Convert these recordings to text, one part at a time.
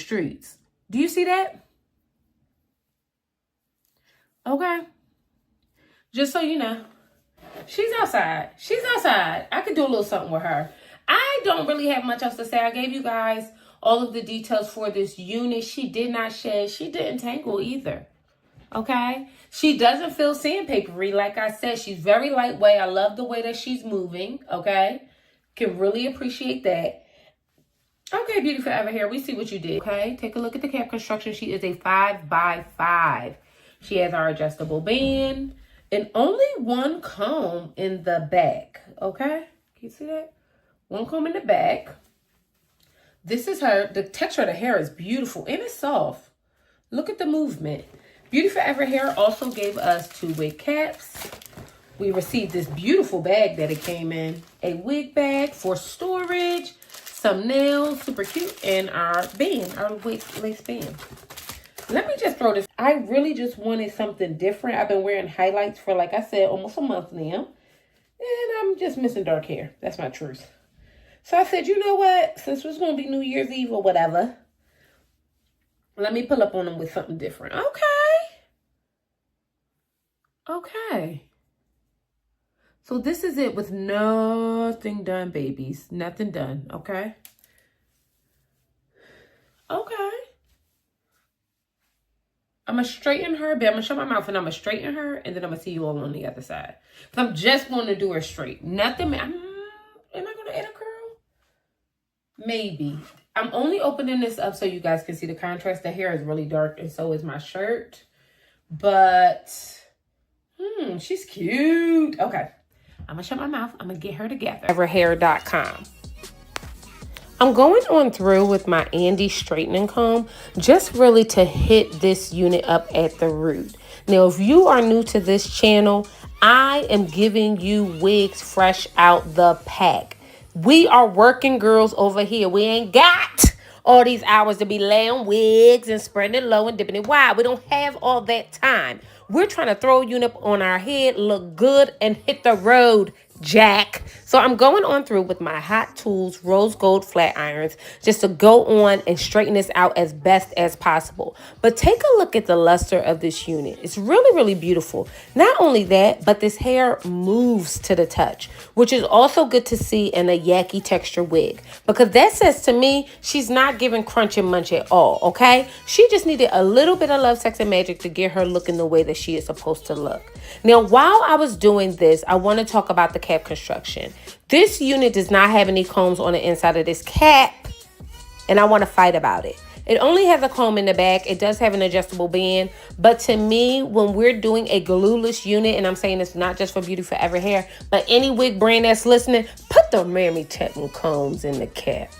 streets. Do you see that? Okay. Just so you know, she's outside. She's outside. I could do a little something with her. I don't really have much else to say. I gave you guys all of the details for this unit. She did not shed. She didn't tangle either. Okay? She doesn't feel sandpapery. Like I said, she's very lightweight. I love the way that she's moving. Okay? Can really appreciate that. Okay, Beautyforever hair, we see what you did. Okay, take a look at the cap construction. She is a 5x5. She has our adjustable band and only one comb in the back. Okay, can you see that? One comb in the back. This is her. The texture of the hair is beautiful and it's soft. Look at the movement. Beautyforever hair also gave us 2 wig caps. We received this beautiful bag that it came in. A wig bag for storage. Some nails, super cute, and our band, our lace band. Let me just throw this. I really just wanted something different. I've been wearing highlights for, like I said, almost a month now. And I'm just missing dark hair. That's my truth. So I said, you know what? Since it's going to be New Year's Eve or whatever, let me pull up on them with something different. Okay. So this is it with nothing done, babies. Nothing done, okay? Okay. I'm going to straighten her, but I'm going to show my mouth and I'm going to straighten her, and then I'm going to see you all on the other side. So I'm just going to do her straight. Nothing, am I going to add a curl? Maybe. I'm only opening this up so you guys can see the contrast. The hair is really dark, and so is my shirt. But, she's cute. Okay. I'm going to shut my mouth. I'm going to get her together. Beautyforever.com. I'm going on through with my Andy straightening comb just really to hit this unit up at the root. Now, if you are new to this channel, I am giving you wigs fresh out the pack. We are working girls over here. We ain't got all these hours to be laying wigs and spreading it low and dipping it wide. We don't have all that time. We're trying to throw a unit on our head, look good, and hit the road, Jack. So I'm going on through with my Hot Tools rose gold flat irons just to go on and straighten this out as best as possible. But take a look at the luster of this unit. It's really, really beautiful. Not only that, but this hair moves to the touch, which is also good to see in a Yaki texture wig, because that says to me she's not giving crunch and munch at all, okay? She just needed a little bit of love, sex, and magic to get her looking the way that she is supposed to look. Now, while I was doing this, I want to talk about the cap construction. This unit does not have any combs on the inside of this cap, and I want to fight about it. It only has a comb in the back. It does have an adjustable band, but to me, when we're doing a glueless unit, and I'm saying this not just for Beautyforever hair, but any wig brand that's listening, put the Mammy Teton combs in the cap.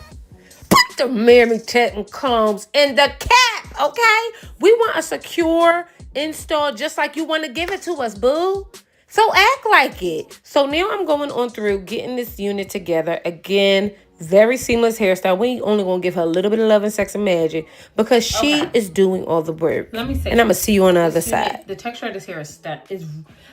Put the Mammy Teton combs in the cap, okay? We want a secure install just like you want to give it to us, boo. So act like it. So now I'm going on through getting this unit together. Again, very seamless hairstyle. We only going to give her a little bit of love and sex and magic because she is doing all the work. Let me say, and I'm going to see you on the other side. The texture of this hair is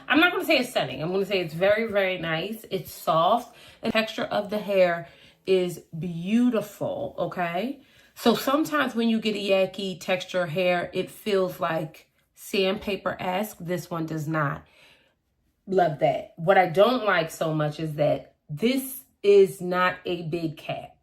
I'm not going to say it's stunning. I'm going to say it's very, very nice. It's soft. The texture of the hair is beautiful, okay? So sometimes when you get a Yaki texture hair, it feels like sandpaper-esque. This one does not. Love that. What I don't like so much is that this is not a big cap.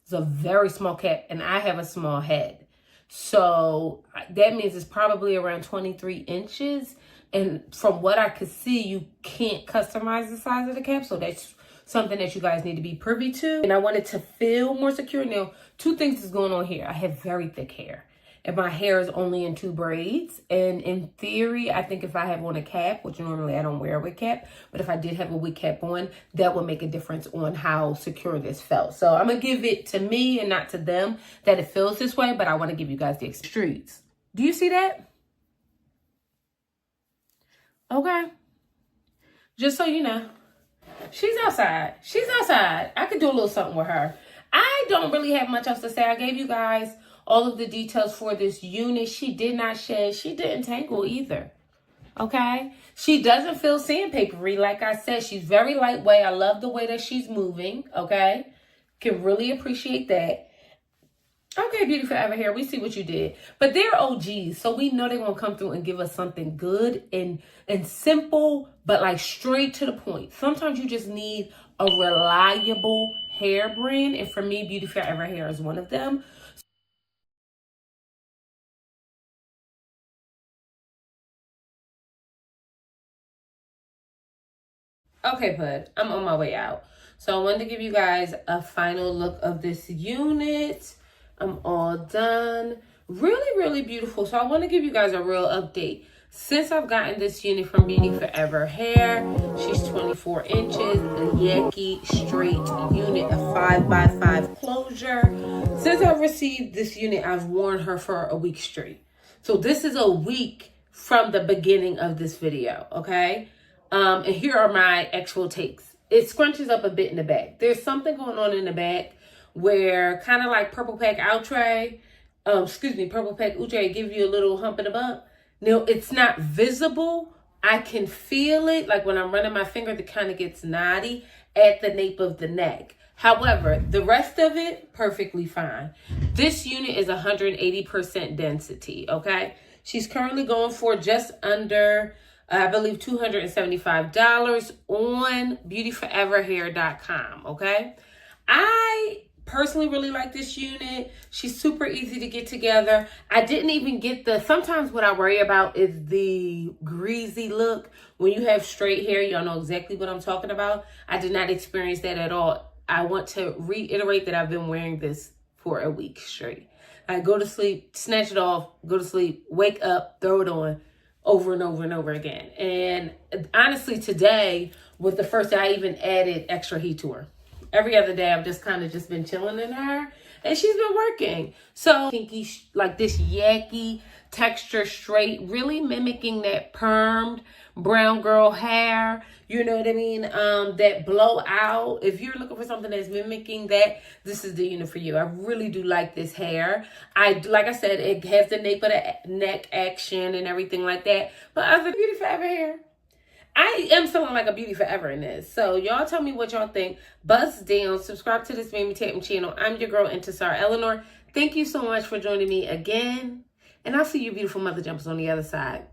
It's a very small cap, and I have a small head. So that means it's probably around 23 inches. And from what I could see, you can't customize the size of the cap. So that's something that you guys need to be privy to. And I wanted to feel more secure. Now, 2 things is going on here. I have very thick hair. And my hair is only in 2 braids. And in theory, I think if I have on a cap, which normally I don't wear a wig cap, but if I did have a wig cap on, that would make a difference on how secure this felt. So I'm going to give it to me and not to them that it feels this way, but I want to give you guys the streets. Do you see that? Okay. Just so you know, she's outside. She's outside. I could do a little something with her. I don't really have much else to say. I gave you guys all of the details for this unit. She did not shed. She didn't tangle either. Okay? She doesn't feel sandpapery. Like I said, she's very lightweight. I love the way that she's moving. Okay? Can really appreciate that. Okay, Beautyforever hair, we see what you did. But they're OGs, so we know they're going to come through and give us something good and simple, but like straight to the point. Sometimes you just need a reliable hair brand, and for me, Beautyforever hair is one of them. Okay, bud, I'm on my way out. So I wanted to give you guys a final look of this unit. I'm all done. Really, really beautiful. So I want to give you guys a real update. Since I've gotten this unit from Beautyforever Hair, she's 24 inches, a Yaki straight unit, a 5x5 closure. Since I've received this unit, I've worn her for a week straight. So this is a week from the beginning of this video, okay? And here are my actual takes. It scrunches up a bit in the back. There's something going on in the back where kind of like Purple Pack Outre, Purple Pack Outre give you a little hump in the bump. Now, it's not visible. I can feel it. Like when I'm running my finger, it kind of gets knotty at the nape of the neck. However, the rest of it, perfectly fine. This unit is 180% density, okay? She's currently going for just under, I believe, $275 on beautyforeverhair.com, okay? I personally really like this unit. She's super easy to get together. I didn't even get sometimes what I worry about is the greasy look. When you have straight hair, y'all know exactly what I'm talking about. I did not experience that at all. I want to reiterate that I've been wearing this for a week straight. I go to sleep, snatch it off, go to sleep, wake up, throw it on over and over and over again. And honestly, today was the first day I even added extra heat to her. Every other day, I've just kind of just been chilling in her, and she's been working. So, pinky, like this Yaki texture straight, really mimicking that permed brown girl hair. You know what I mean? That blowout. If you're looking for something that's mimicking that, this is the unit for you. I really do like this hair. Like I said, it has the nape of the neck action and everything like that. But other Beautyforever hair, I am feeling like a Beautyforever in this. So y'all tell me what y'all think. Buzz down. Subscribe to this Mamie Tatum channel. I'm your girl, Intisar Eleanor. Thank you so much for joining me again. And I'll see you beautiful mother jumpers on the other side.